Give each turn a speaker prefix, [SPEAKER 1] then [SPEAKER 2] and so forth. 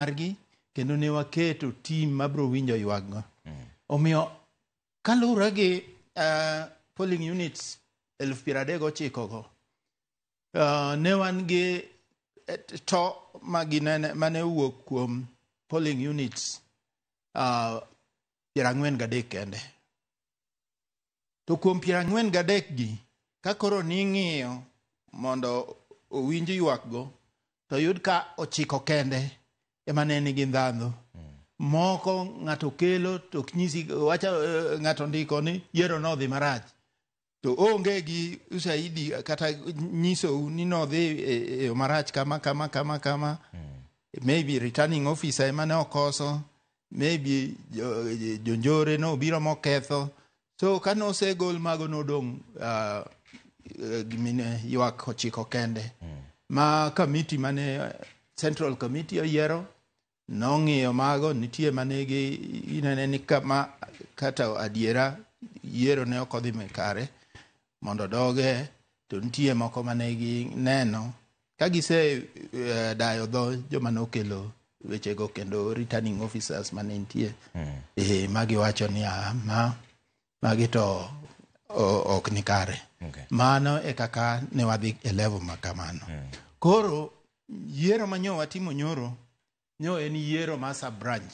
[SPEAKER 1] margi kendo ne waketo team mabro winjo ywagno. Omiyo kalure gi polling units 39,000 go ne wan gi to mane wuok kuom polling units 43 kende. To kuom 43 gi ka koro ning'iyo mondo owinj ywak go to yud ka 9 kende ema ne nigi ndhandhu. Moko ng'ato kelo to nyisi wacha ng'ato ndiko ni yiero no dhi marach to onge gi usaidi kata nyiso ni no dhi marach kama maybe returning officer ema ne okoso, maybe jonjore no biro moketho. So kano segol mago nodong gimine ywak 9 kende ma committee mane Central Committee oyiero nong'iyo mago. Nitie manegi inene ni kama kata adiera yiero ne okodhi kare mondo doge, to nitie moko manegi neno kagise dayo dho joma nokelo wechego kendo returning officers mane nitie magi wacho ni magi to ok ni kare. Mano e kaka ne wadhi e level makamano. Koro yiero manyo watimo nyoro en yiero ma sub branch